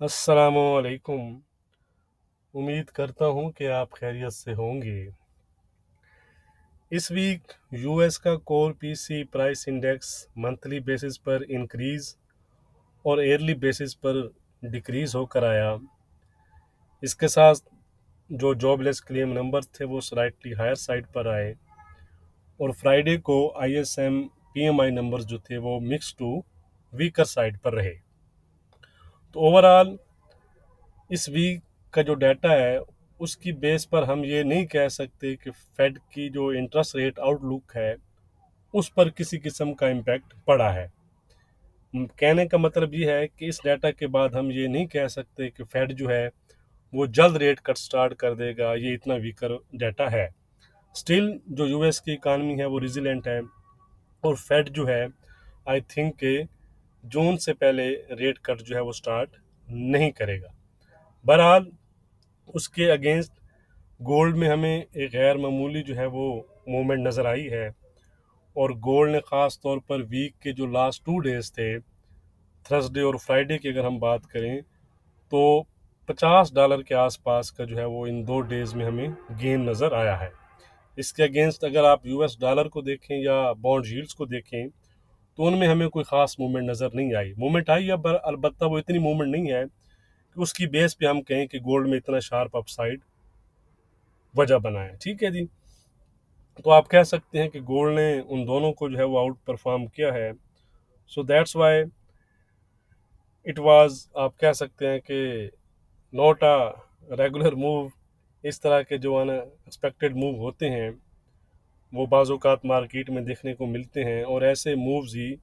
अस्सलामुअलैकुम। उम्मीद करता हूँ कि आप खैरियत से होंगे। इस वीक यूएस का core PC price index monthly basis पर इंक्रीज और ईयरली बेसिस पर डिक्रीज होकर आया। इसके साथ जो जॉबलेस क्लेम नंबर थे वो स्लाइटली हायर साइड पर आए और फ्राइडे को आईएसएम पीएमआई नंबर्स जो थे वो मिक्स टू वीकर साइड पर रहे। तो ओवरऑल इस वीक का जो डाटा है उसकी बेस पर हम ये नहीं कह सकते कि फेड की जो इंटरेस्ट रेट आउटलुक है उस पर किसी किस्म का इम्पैक्ट पड़ा है। कहने का मतलब ये है कि इस डाटा के बाद हम ये नहीं कह सकते कि फेड जो है वो जल्द रेट कट स्टार्ट कर देगा, ये इतना वीकर डाटा है। स्टिल जो यूएस की इकानमी है वो रिजिलेंट है और फेड जो है आई थिंक के जून से पहले रेट कट जो है वो स्टार्ट नहीं करेगा। बहरहाल उसके अगेंस्ट गोल्ड में हमें एक गैर मामूली जो है वो मूवमेंट नज़र आई है और गोल्ड ने ख़ास तौर पर वीक के जो लास्ट 2 डेज थे, थर्सडे और फ्राइडे की अगर हम बात करें तो $50 के आसपास का जो है वो इन 2 डेज में हमें गेन नज़र आया है। इसके अगेंस्ट अगर आप यूएस डॉलर को देखें या बॉन्ड यील्ड्स को देखें तो उनमें हमें कोई ख़ास मूवमेंट नज़र नहीं आई। मूवमेंट आई है पर अलबत्ता वो इतनी मूवमेंट नहीं है कि उसकी बेस पे हम कहें कि गोल्ड में इतना शार्प अपसाइड वजह बना है। ठीक है जी, तो आप कह सकते हैं कि गोल्ड ने उन दोनों को जो है वो आउट परफॉर्म किया है। So that's why it was, आप कह सकते हैं कि नॉट अ रेगुलर मूव। इस तरह के जो अनएक्सपेक्टेड मूव होते हैं वो बाज़-औक़ात मार्केट में देखने को मिलते हैं और ऐसे मूव्स ही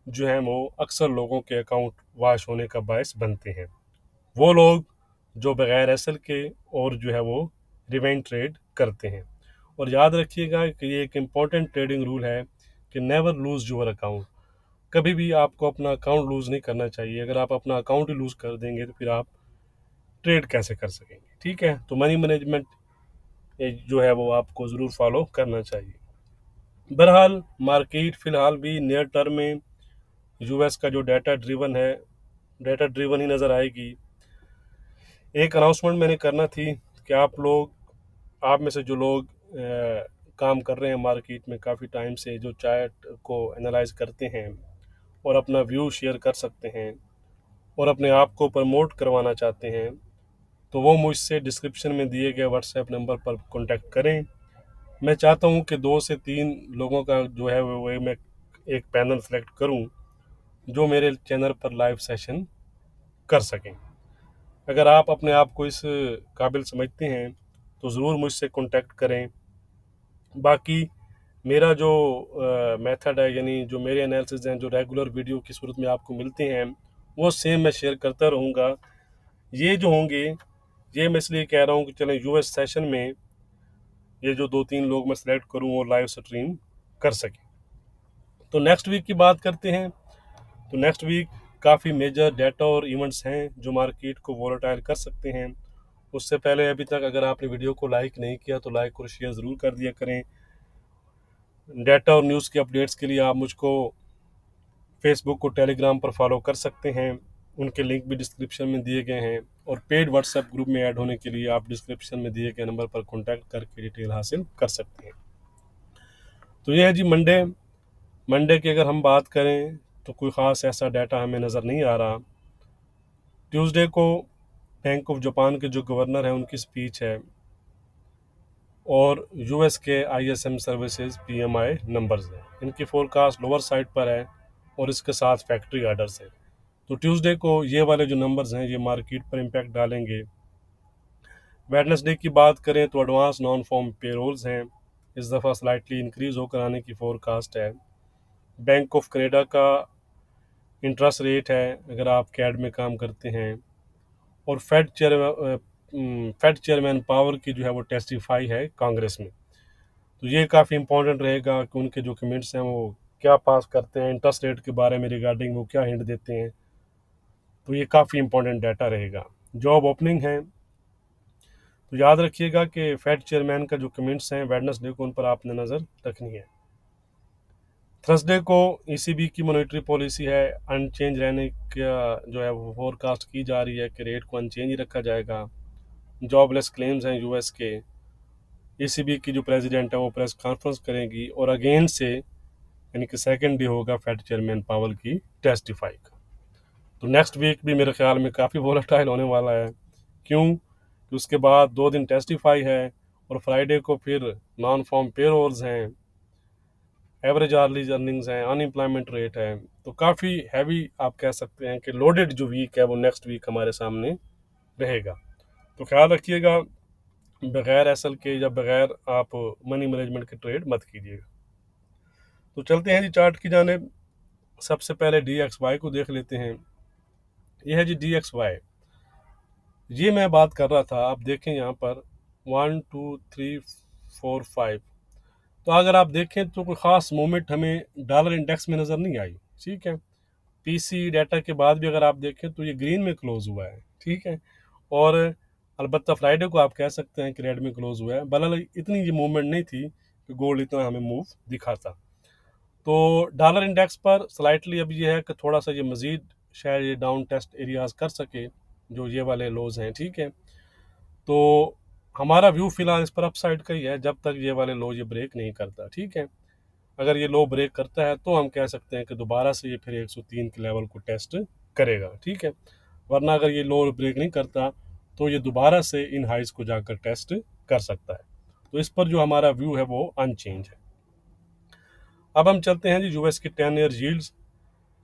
जो हैं वो अक्सर लोगों के अकाउंट वाश होने का बायस बनते हैं। वो लोग जो बगैर एसल के और जो है वो रिवेंज ट्रेड करते हैं। और याद रखिएगा कि ये एक इम्पॉर्टेंट ट्रेडिंग रूल है कि नेवर लूज योर अकाउंट। कभी भी आपको अपना अकाउंट लूज नहीं करना चाहिए। अगर आप अपना अकाउंट ही लूज कर देंगे तो फिर आप ट्रेड कैसे कर सकेंगे। ठीक है, तो मनी मैनेजमेंट जो है वो आपको ज़रूर फॉलो करना चाहिए। बहरहाल मार्केट फ़िलहाल भी नियर टर्म में यूएस का जो डाटा ड्रिवन ही नज़र आएगी। एक अनाउंसमेंट मैंने करना थी कि आप में से जो लोग काम कर रहे हैं मार्केट में काफ़ी टाइम से, जो चार्ट को एनालाइज करते हैं और अपना व्यू शेयर कर सकते हैं और अपने आप को प्रमोट करवाना चाहते हैं, तो वो मुझसे डिस्क्रिप्शन में दिए गए व्हाट्सएप नंबर पर कांटेक्ट करें। मैं चाहता हूं कि 2 से 3 लोगों का जो है वो मैं एक पैनल सेलेक्ट करूं जो मेरे चैनल पर लाइव सेशन कर सकें। अगर आप अपने आप को इस काबिल समझते हैं तो ज़रूर मुझसे कांटेक्ट करें। बाकी मेरा जो मेथड है, यानी जो मेरे एनालिसिस हैं जो रेगुलर वीडियो की सूरत में आपको मिलते हैं, वो सेम मैं शेयर करता रहूँगा। ये जो होंगे ये मैं इसलिए कह रहा हूँ कि चलें यूएस सेशन में ये जो 2-3 लोग मैं सेलेक्ट करूँ वो लाइव स्ट्रीम कर सकें। तो नेक्स्ट वीक की बात करते हैं। तो नेक्स्ट वीक काफ़ी मेजर डाटा और इवेंट्स हैं जो मार्केट को वोलेटाइल कर सकते हैं। उससे पहले अभी तक अगर आपने वीडियो को लाइक नहीं किया तो लाइक और शेयर ज़रूर कर दिया करें। डाटा और न्यूज़ के अपडेट्स के लिए आप मुझको फेसबुक और टेलीग्राम पर फॉलो कर सकते हैं, उनके लिंक भी डिस्क्रिप्शन में दिए गए हैं। और पेड व्हाट्सएप ग्रुप में ऐड होने के लिए आप डिस्क्रिप्शन में दिए गए नंबर पर कॉन्टैक्ट करके डिटेल हासिल कर सकते हैं। तो ये है जी मंडे की अगर हम बात करें तो कोई ख़ास ऐसा डाटा हमें नज़र नहीं आ रहा। ट्यूसडे को बैंक ऑफ जापान के जो गवर्नर हैं उनकी स्पीच है और यूएस के आईएसएम सर्विसेज पीएमआई नंबर्स हैं। इनकी फोरकास्ट लोअर साइड पर है और इसके साथ फैक्ट्री ऑर्डर्स हैं। तो ट्यूसडे को ये वाले जो नंबर्स हैं ये मार्केट पर इम्पैक्ट डालेंगे। वेडनेसडे की बात करें तो एडवांस नॉन फॉर्म पेरोल्स हैं, इस दफ़ा स्लाइटली इंक्रीज होकर आने की फोरकास्ट है। बैंक ऑफ कनाडा का इंटरेस्ट रेट है अगर आप कैड में काम करते हैं। और फेड चेयरमैन पावर की जो है वो टेस्टिफाई है कांग्रेस में। तो ये काफ़ी इंपॉर्टेंट रहेगा कि उनके जो कमेंट्स हैं वो क्या पास करते हैं, इंटरेस्ट रेट के बारे में रिगार्डिंग वो क्या हिंट देते हैं। तो ये काफ़ी इंपॉर्टेंट डाटा रहेगा। जॉब ओपनिंग है तो याद रखिएगा कि फेड चेयरमैन का जो कमेंट्स हैं वेडनेसडे को उन पर आपने नज़र रखनी है। थर्सडे को ईसीबी की मॉनेटरी पॉलिसी है, अनचेंज रहने का जो है वो फोरकास्ट की जा रही है कि रेट को अनचेंज ही रखा जाएगा। जॉबलेस क्लेम्स हैं यूएस के, ईसीबी की जो प्रेसिडेंट है वो प्रेस कॉन्फ्रेंस करेंगी और अगेन से यानी कि सेकेंड डे होगा फेड चेयरमैन पावल की टेस्टिफाई का। तो नेक्स्ट वीक भी मेरे ख्याल में काफ़ी वोलेटाइल होने वाला है। क्यों कि उसके बाद 2 दिन टेस्टिफाई है और फ्राइडे को फिर नॉन फॉर्म पेरोल्स हैं, एवरेज आर्ली अर्निंग्स हैं, अनएम्प्लॉयमेंट रेट है। तो काफ़ी हैवी आप कह सकते हैं कि लोडेड जो वीक है वो नेक्स्ट वीक हमारे सामने रहेगा। तो ख्याल रखिएगा, बगैर एसएल के या बगैर आप मनी मैनेजमेंट के ट्रेड मत कीजिएगा। तो चलते हैं जी चार्ट की जानिब। सबसे पहले DXY को देख लेते हैं। यह है जी DXY। ये मैं बात कर रहा था, आप देखें यहाँ पर 1 2 3 4 5। तो अगर आप देखें तो कोई ख़ास मूवमेंट हमें डॉलर इंडेक्स में नज़र नहीं आई। ठीक है, पीसी डाटा के बाद भी अगर आप देखें तो ये ग्रीन में क्लोज हुआ है। ठीक है, और अलबत्ता फ्राइडे को आप कह सकते हैं कि रेड में क्लोज हुआ है। बहरहाल इतनी ये मूवमेंट नहीं थी कि गोल्ड इतना हमें मूव दिखाता। तो डॉलर इंडेक्स पर स्लाइटली अब ये है कि थोड़ा सा ये मज़ीद शायद ये डाउन टेस्ट एरियाज कर सके जो ये वाले लोज हैं। ठीक है, तो हमारा व्यू फिलहाल इस पर अपसाइड का ही है जब तक ये वाले लो ये ब्रेक नहीं करता। ठीक है, अगर ये लो ब्रेक करता है तो हम कह सकते हैं कि दोबारा से ये फिर 103 के लेवल को टेस्ट करेगा। ठीक है, वरना अगर ये लो ब्रेक नहीं करता तो ये दोबारा से इन हाइज को जाकर टेस्ट कर सकता है। तो इस पर जो हमारा व्यू है वो अनचेंज है। अब हम चलते हैं जी यूएस की 10 ईयर यील्ड्स।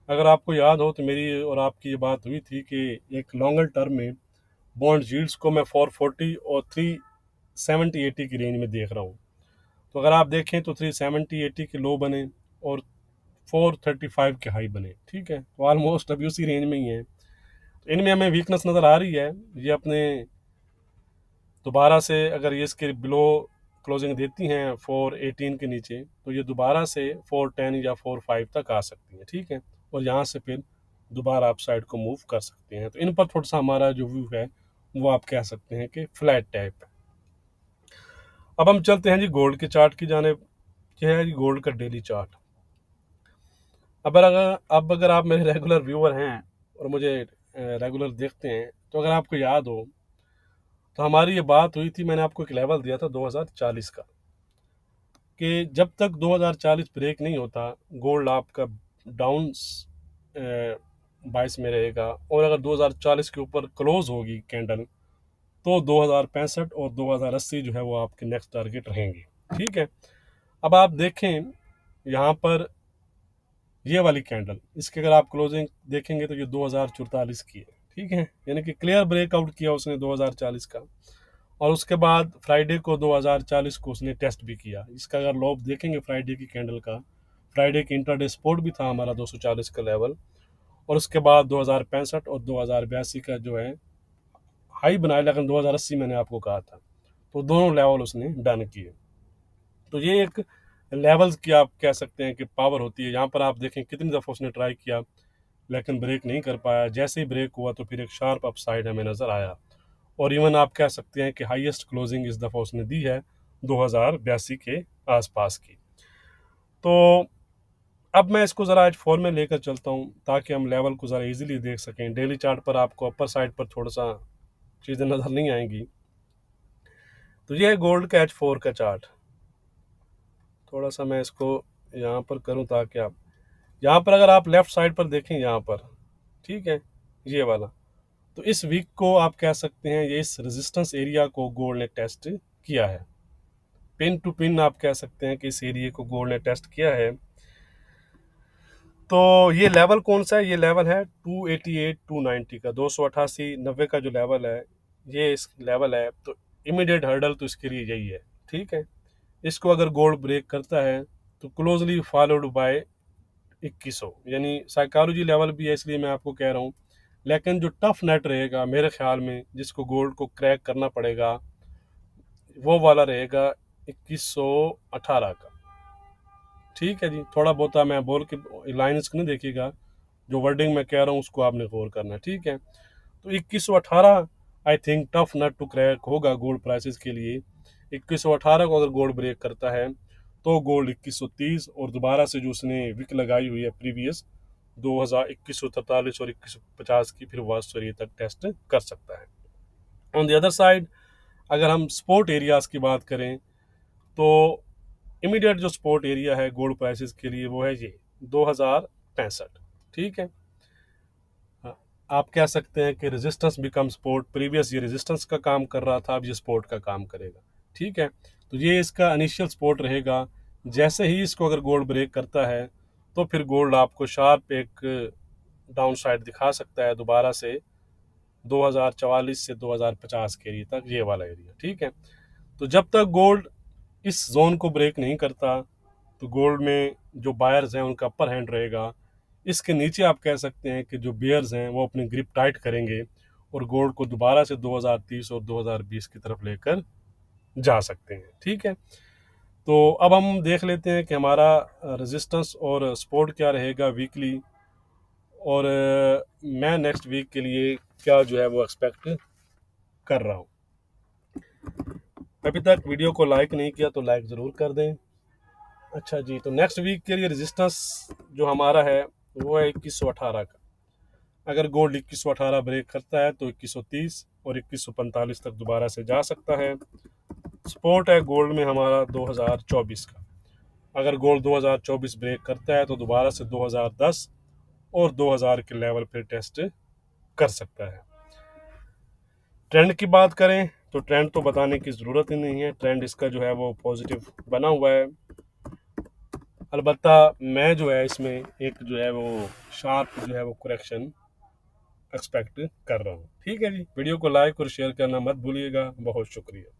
अगर आपको याद हो तो मेरी और आपकी ये बात हुई थी कि एक लॉन्गर टर्म में बॉन्ड यील्ड्स को मैं 440 और 370-80 की रेंज में देख रहा हूँ। तो अगर आप देखें तो 370-80 के लो बने और 435 के हाई बने। ठीक है, तो ऑलमोस्ट अभी उसी रेंज में ही है। तो इनमें हमें वीकनेस नज़र आ रही है। ये अपने दोबारा से अगर ये इसके बिलो क्लोजिंग देती हैं 418 के नीचे तो ये दोबारा से 410 या 45 तक आ सकती हैं। ठीक है, और यहाँ से फिर दोबारा अपसाइड को मूव कर सकते हैं। तो इन पर थोड़ा सा हमारा जो व्यू है वो आप कह सकते हैं कि फ्लैट टाइप है। अब हम चलते हैं जी गोल्ड के चार्ट की जानिब। यह है जी गोल्ड का डेली चार्ट। अब अगर आप मेरे रेगुलर व्यूअर हैं और मुझे रेगुलर देखते हैं तो अगर आपको याद हो तो हमारी ये बात हुई थी, मैंने आपको एक लेवल दिया था 2040 का कि जब तक 2040 ब्रेक नहीं होता गोल्ड आपका डाउन बाइस में रहेगा, और अगर 2040 के ऊपर क्लोज होगी कैंडल तो 2065 और 2080 जो है वो आपके नेक्स्ट टारगेट रहेंगे। ठीक है, अब आप देखें यहाँ पर ये वाली कैंडल, इसके अगर आप क्लोजिंग देखेंगे तो ये 2044 की है। ठीक है, यानी कि क्लियर ब्रेकआउट किया उसने 2040 का, और उसके बाद फ्राइडे को 2040 को उसने टेस्ट भी किया। इसका अगर लोब देखेंगे फ्राइडे की कैंडल का, फ्राइडे की इंट्राडे सपोर्ट भी था हमारा 240 का लेवल, और उसके बाद 2065 और 2082 का जो है हाई बनाया, लेकिन 2080 मैंने आपको कहा था। तो दोनों लेवल उसने डन किए। तो ये एक लेवल्स की आप कह सकते हैं कि पावर होती है। यहाँ पर आप देखें कितनी दफ़ा उसने ट्राई किया लेकिन ब्रेक नहीं कर पाया। जैसे ही ब्रेक हुआ तो फिर एक शार्प अपसाइड हमें नज़र आया, और इवन आप कह सकते हैं कि हाईएस्ट क्लोजिंग इस दफ़ा उसने दी है 2082 के आसपास की। तो अब मैं इसको ज़रा H4 में लेकर चलता हूँ ताकि हम लेवल को ज़रा इजीली देख सकें। डेली चार्ट पर आपको अपर साइड पर थोड़ा सा चीज़ें नज़र नहीं आएंगी। तो ये है गोल्ड का H4 का चार्ट। थोड़ा सा मैं इसको यहाँ पर करूँ ताकि आप यहाँ पर अगर आप लेफ़्ट साइड पर देखें यहाँ पर, ठीक है, ये वाला, तो इस वीक को आप कह सकते हैं ये इस रेजिस्टेंस एरिया को गोल्ड ने टेस्ट किया है। पिन टू पिन आप कह सकते हैं कि इस एरिया को गोल्ड ने टेस्ट किया है। तो ये लेवल कौन सा है? ये लेवल है 288 290 का, 288 90 का जो लेवल है ये इस लेवल है। तो इमीडिएट हर्डल तो इसके लिए यही है। ठीक है, इसको अगर गोल्ड ब्रेक करता है तो क्लोजली फॉलोड बाय 2100, यानी साइकोलॉजी लेवल भी है, इसलिए मैं आपको कह रहा हूँ। लेकिन जो टफ नेट रहेगा मेरे ख्याल में जिसको गोल्ड को क्रैक करना पड़ेगा वो वाला रहेगा 2118 का। ठीक है जी, थोड़ा बहुत मैं बोल के लाइन्स को नहीं देखिएगा, जो वर्डिंग मैं कह रहा हूँ उसको आपने गौर करना। ठीक है, तो 2118 I think tough nut to crack होगा गोल्ड प्राइसेस के लिए। 2118 को अगर गोल्ड ब्रेक करता है तो गोल्ड 2130, और दोबारा से जो उसने विक लगाई हुई है प्रीवियस 2143 और 2150 की, फिर वह ये तक टेस्ट कर सकता है। ऑन द अदर साइड अगर हम स्पोर्ट एरियाज की बात करें तो इमीडिएट जो स्पोर्ट एरिया है गोल्ड प्राइसेस के लिए वो है ये 2065। ठीक है, आप कह सकते हैं कि रेजिस्टेंस बिकम सपोर्ट। प्रीवियस ये रेजिस्टेंस का काम कर रहा था, अब ये सपोर्ट का काम करेगा। ठीक है, तो ये इसका इनिशियल सपोर्ट रहेगा। जैसे ही इसको अगर गोल्ड ब्रेक करता है तो फिर गोल्ड आपको शार्प एक डाउन साइड दिखा सकता है दोबारा से 2044 से 2050 के एरिया तक, ये वाला एरिया। ठीक है, तो जब तक गोल्ड इस जोन को ब्रेक नहीं करता तो गोल्ड में जो बायर्स हैं उनका अपर हैंड रहेगा। इसके नीचे आप कह सकते हैं कि जो बेयर्स हैं वो अपनी ग्रिप टाइट करेंगे और गोल्ड को दोबारा से 2030 और 2020 की तरफ लेकर जा सकते हैं। ठीक है, तो अब हम देख लेते हैं कि हमारा रेजिस्टेंस और सपोर्ट क्या रहेगा वीकली, और मैं नेक्स्ट वीक के लिए क्या जो है वो एक्सपेक्ट कर रहा हूँ। अभी तक वीडियो को लाइक नहीं किया तो लाइक ज़रूर कर दें। अच्छा जी, तो नेक्स्ट वीक के लिए रेजिस्टेंस जो हमारा है वो है 2118 का। अगर गोल्ड 2118 ब्रेक करता है तो 2130 और 2145 तक दोबारा से जा सकता है। सपोर्ट है गोल्ड में हमारा 2024 का। अगर गोल्ड 2024 ब्रेक करता है तो दोबारा से 2010 और 2000 के लेवल पे टेस्ट कर सकता है। ट्रेंड की बात करें तो ट्रेंड तो बताने की ज़रूरत ही नहीं है, ट्रेंड इसका जो है वो पॉजिटिव बना हुआ है। अलबत्ता मैं जो है इसमें एक जो है वो शार्प जो है वो करेक्शन एक्सपेक्ट कर रहा हूँ। ठीक है जी, वीडियो को लाइक और शेयर करना मत भूलिएगा। बहुत शुक्रिया।